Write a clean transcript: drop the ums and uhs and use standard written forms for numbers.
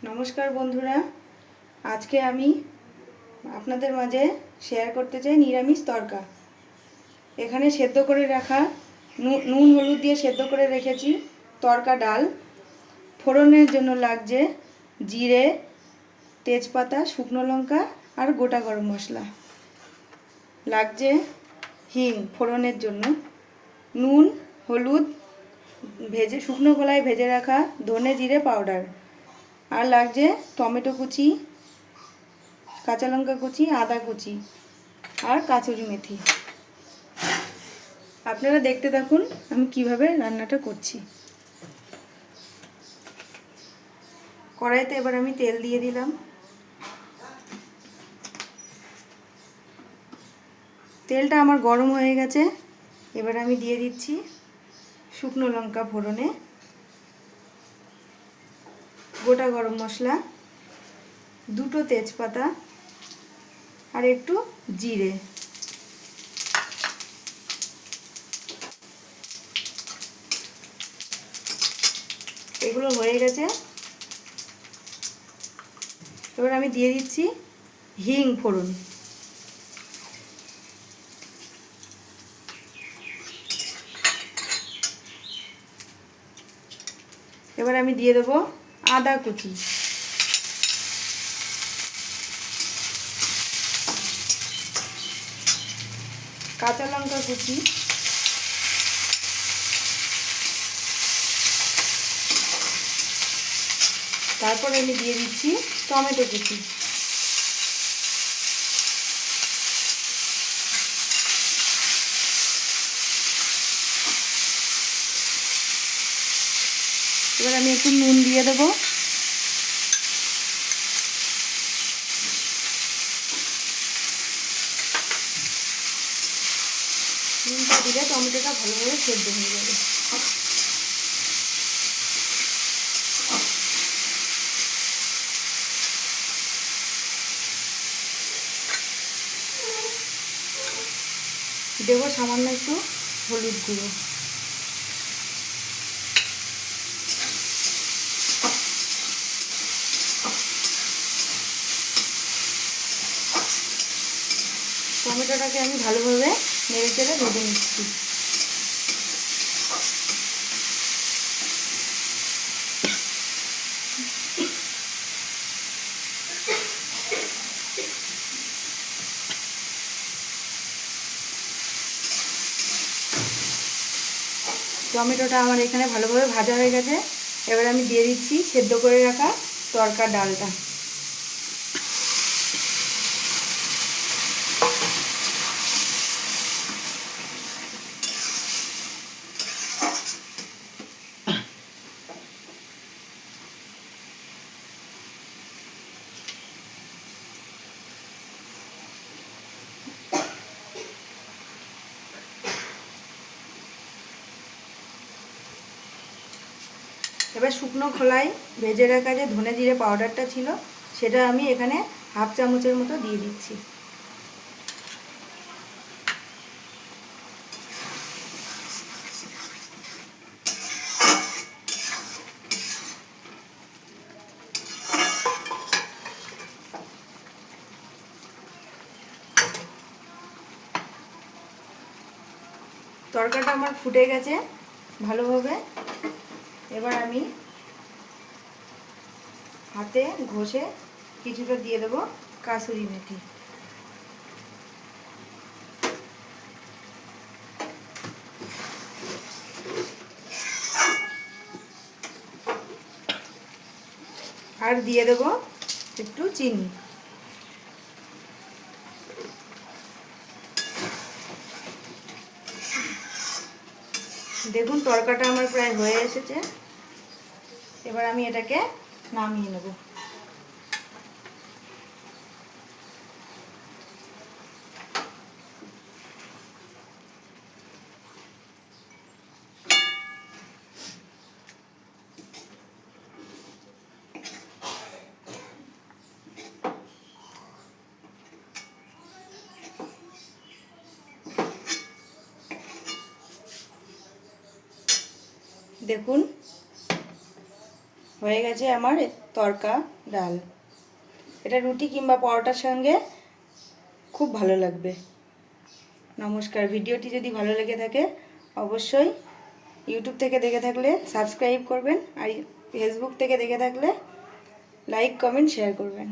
নমস্কার বন্ধুরা, আজকে আমি আপনাদের মাঝে শেয়ার করতে চাই নিরামিষ তরকা। এখানে সেদ্ধ করে রাখা নুন হলুদ দিয়ে সেদ্ধ করে রেখেছি তরকা ডাল। ফোড়নের জন্য লাগছে জিরে, তেজপাতা, শুকনো লঙ্কা আর গোটা গরম মশলা। লাগছে হিং ফোড়নের জন্য, নুন হলুদ ভেজে শুকনো কলায় ভেজে রাখা ধনে জিরে পাউডার, আর লাগছে টমেটো কুচি, কাঁচা লঙ্কা কুচি, আদা কুচি আর কাঁচুরি মেথি। আপনারা দেখতে থাকুন আমি কিভাবে রান্নাটা করছি। কড়াইতে এবার আমি তেল দিয়ে দিলাম। তেলটা আমার গরম হয়ে গেছে। এবার আমি দিয়ে দিচ্ছি শুকনো লঙ্কা ফোড়নে, গোটা গরম মশলা, দুটো তেজপাতা আর একটু জিরে। এগুলো হয়ে গেছে। এবার আমি দিয়ে দিচ্ছি হিং ফোড়ন। এবার আমি দিয়ে দেবো আদা কুচি, কাঁচা লঙ্কা কুচি, তারপর আমি দিয়ে দিচ্ছি টমেটো কুচি। এবার আমি একটু নুন দিয়ে দেবো। নুনটা দিলে টমেটোটা ভালোভাবে সেদ্ধ হয়ে যাবে। দেবো সামান্য একটু হলুদ গুঁড়ো। টমেটোটাকে আমি ভালোভাবে নেড়ে চেড়ে ভেজে নিচ্ছি। টমেটোটা আমার এখানে ভালোভাবে ভাজা হয়ে গেছে। এবার আমি দিয়ে দিচ্ছি সেদ্ধ করে রাখা তরকা ডালটা। এবার শুকনো খোলায় ভেজে রাখা যে ধনে জিরে পাউডারটা ছিল সেটা আমি এখানে হাফ চামচের মতো দিয়ে দিচ্ছি। তরকাটা আমার ফুটে গেছে ভালোভাবে। এবার আমি হাতে ঘষে কিছুটা দিয়ে দেবো কাসুরি মেথি। আর দিয়ে দেবো একটু চিনি। দেখুন তরকাটা আমার প্রায় হয়ে এসেছে। এবার আমি এটাকে নামিয়ে নেব। দেখুন হয়ে গেছে আমার তড়কা ডাল। এটা রুটি কিংবা পরোটার সঙ্গে খুব ভালো লাগবে। নমস্কার। ভিডিওটি যদি ভালো লেগে থাকে অবশ্যই ইউটিউব থেকে দেখে থাকলে সাবস্ক্রাইব করবেন, আর ফেসবুক থেকে দেখে থাকলে লাইক কমেন্ট শেয়ার করবেন।